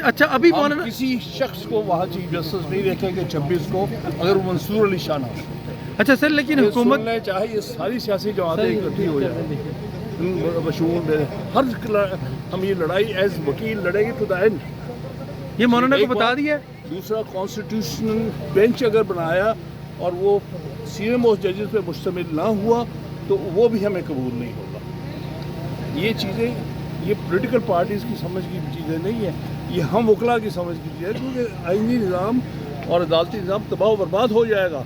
अच्छा अभी हम मौलाना किसी शख्स को वहाँ चीफ जस्टिस नहीं देखेंगे 26 को, अगर वो मंसूर अली शाह ना हो। अच्छा सर लेकिन ये हुकूमत सुनने चाहे ये सारी सियासी जमातें इकट्ठी हो जाए मशहूर हम ये लड़ाई एज वकील लड़ेंगे टू द एंड। ये मौलाना को एक बता बात, दिया। दूसरा कॉन्स्टिट्यूशनल बेंच अगर बनाया और वो सीनियर मोस्ट जजेस पे मुश्तमिल ना हुआ तो वो भी हमें कबूल नहीं होगा। ये चीज़ें ये पॉलिटिकल पार्टीज़ की समझ की चीज़ें नहीं है, ये हम वकला की समझ की चीज़ें, क्योंकि आईनी निज़ाम और अदालती निज़ाम तबाह बर्बाद हो जाएगा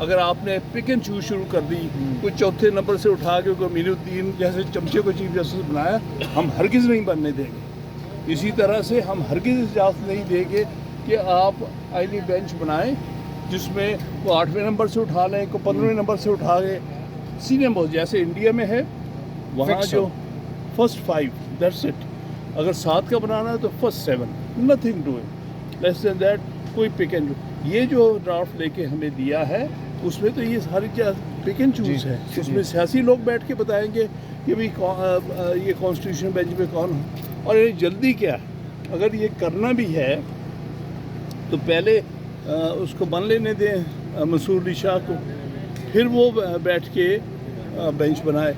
अगर आपने पिक एंड चूज शुरू कर दी। कोई चौथे नंबर से उठा के कोई अमीरुद्दीन जैसे चमचे को चीफ जस्टिस बनाया, हम हरगिज़ नहीं बनने देंगे। इसी तरह से हम हरगिज़ इजाज़त नहीं देंगे कि आप आईनी बेंच बनाएं जिसमें वो 8वें नंबर से उठा लें, को 15वें नंबर से उठा के सीनियर मोस्ट जैसे इंडिया में है वहाँ जो फर्स्ट 5 दैट्स इट। अगर 7 का बनाना है तो first 7, nothing do it less than that. कोई पिक एंड ये जो ड्राफ्ट लेके हमें दिया है उसमें तो ये सारी पिक एंड चूज है। उसमें सियासी लोग बैठ के बताएंगे कि भाई ये कॉन्स्टिट्यूशन बेंच पे कौन हो। और ये जल्दी क्या है, अगर ये करना भी है तो पहले उसको बन लेने दें मंसूर अली शाह को, फिर वो बैठ के बेंच बनाए।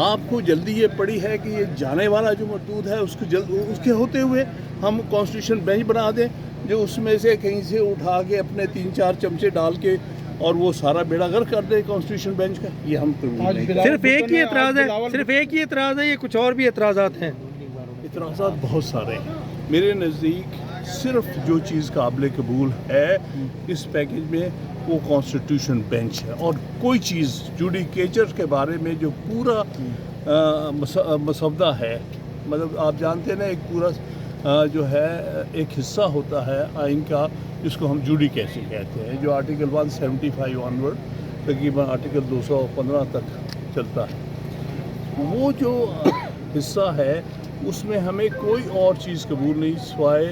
आपको जल्दी ये पड़ी है कि ये जाने वाला जो मरदूद है उसको उसके होते हुए हम कॉन्स्टिट्यूशन बेंच बना दें जो उसमें से कहीं से उठा के अपने 3-4 चमचे डाल के और वो सारा बेड़ा गर्क कर दे कॉन्स्टिट्यूशन बेंच का। ये हम सिर्फ एक ही एतराज़ है, सिर्फ एक ही एतराज़ है, ये कुछ और भी एतराज़ात हैं? इतराज़ात बहुत सारे हैं मेरे नज़दीक। सिर्फ जो चीज़ काबिल कबूल है इस पैकेज में वो कॉन्स्टिट्यूशन बेंच है, और कोई चीज़ जुडिकेचर के बारे में जो पूरा मसवदा है, मतलब आप जानते हैं ना एक पूरा जो है एक हिस्सा होता है आइन का जिसको हम जुडिकेसी कहते हैं, जो आर्टिकल 175 ऑनवर्ड तकरीबन आर्टिकल 215 तक चलता है। वो जो हिस्सा है उसमें हमें कोई और चीज़ कबूल नहीं सिवाय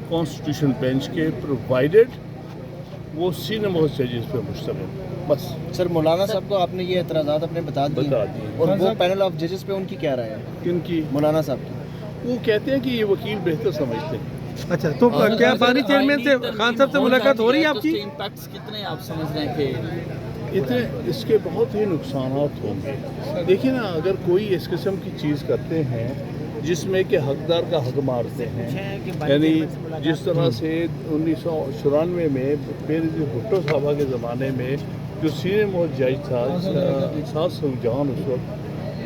कॉन्स्टिट्यूशन बेंच के, प्रोवाइडेड वो सीनियर मोस्ट जजेस पे मुश्तमिल बस। सर मौलाना साहब को आपने ये एतराज़ात अपने बता दिए और वो पैनल ऑफ जजेस पे उनकी क्या राय है? किनकी? मौलाना साहब की। वो कहते हैं कि ये वकील बेहतर समझते हैं। अच्छा तो क्या बानी चेयरमैन से खान साहब से मुलाकात हो रही है आपकी? इम्पैक्ट्स कितने आप समझ रहे हैं कि इतने इसके बहुत ही नुकसान होंगे। देखिए ना, अगर कोई इस किस्म की चीज़ करते हैं जिसमें कि हकदार का हक मारते हैं, यानी जिस तरह से 1994 में बेनज़ीर भुट्टो साहबा के ज़माने में जो सीनियर मोस्ट जज था साद सुजान उस वक्त,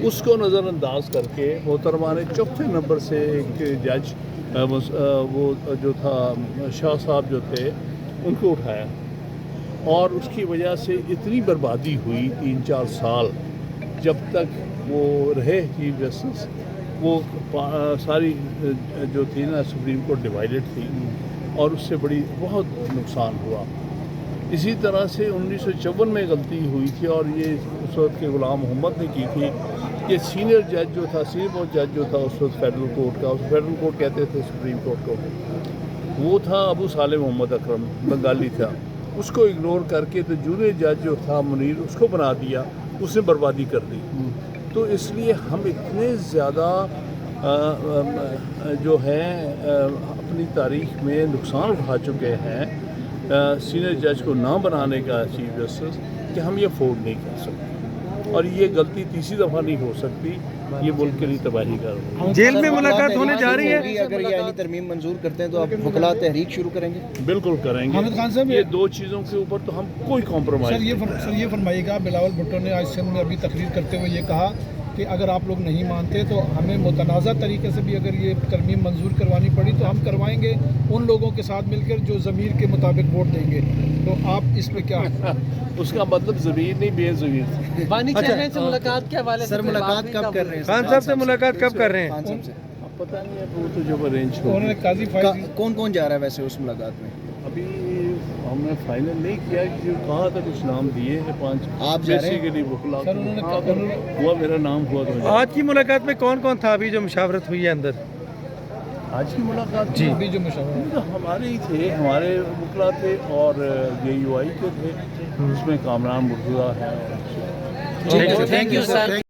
उसको नज़रअंदाज करके मोहतरमा ने चौथे नंबर से एक जज वो जो था शाह साहब जो थे उनको उठाया, और उसकी वजह से इतनी बर्बादी हुई 3-4 साल जब तक वो रहे चीफ जस्टिस। वो सारी जो थी ना सुप्रीम कोर्ट डिवाइडेड थी और उससे बड़ी बहुत नुकसान हुआ। इसी तरह से 1954 में गलती हुई थी और ये उस वक्त के गुलाम मोहम्मद ने की थी कि सीनियर जज जो था, सीनियर मोस्ट जज जो था उस वक्त फेडरल कोर्ट का, उस फेडरल कोर्ट कहते थे सुप्रीम कोर्ट को, वो था अबू साले मोहम्मद अकरम, बंगाली था। उसको इग्नोर करके तो जूनियर जज जो था मुनीर उसको बना दिया, उसने बर्बादी कर दी। तो इसलिए हम इतने ज़्यादा जो है अपनी तारीख में नुकसान उठा चुके हैं सीनियर जज को ना बनाने का चीफ जस्टिस कि हम ये अफोर्ड नहीं कर सकते, और ये गलती तीसरी दफ़ा नहीं हो सकती। ये मुल्क के लिए तबाही कर रही है। जेल में मुलाकात होने जा रही है। अगर ये आईनी तरमीम मंजूर करते हैं तो आप वकला तहरीक शुरू करेंगे? बिल्कुल करेंगे। हामिद खान साहब, ये दो चीज़ों के ऊपर तो हम कोई कॉम्प्रोमाइज़ सर ये फरमाइएगा, बिलावल भुट्टो ने आज सिंध में अभी तकरीर करते हुए ये कहा कि अगर आप लोग नहीं मानते तो हमें मुतनाज़ा तरीके से भी अगर ये तरमीम मंजूर करवानी पड़ी तो हम करवाएंगे उन लोगों के साथ मिलकर जो ज़मीर के मुताबिक वोट देंगे। तो आप इस पे क्या उसका मतलब ज़मीर नहीं बेज़मीर। बानी चेयरमैन से मुलाकात के हवाले से सर मुलाकात कब कर रहे हैं? खान साहब से मुलाकात कब कर रहे हैं? खान साहब से पता नहीं है, वो तो जब अरेंज हो। उन्होंने काजी फाइज कौन कौन जा रहा है वैसे उस मुलाकात में? अभी हमने फाइनल नहीं किया, जो कहा था कुछ नाम दिए हैं 5। आप जा रहे हैं? बेसिकली वकला सर उन्होंने हुआ, मेरा नाम हुआ तो आज की मुलाकात में कौन कौन था अभी जो मुशावरत हुई है अंदर? आज की मुलाकात जी। अभी जो मुशावरा तो हमारे ही थे, हमारे वकला थे और JUI के थे, उसमें कामरान मुर्तज़ा है। Thank you sir.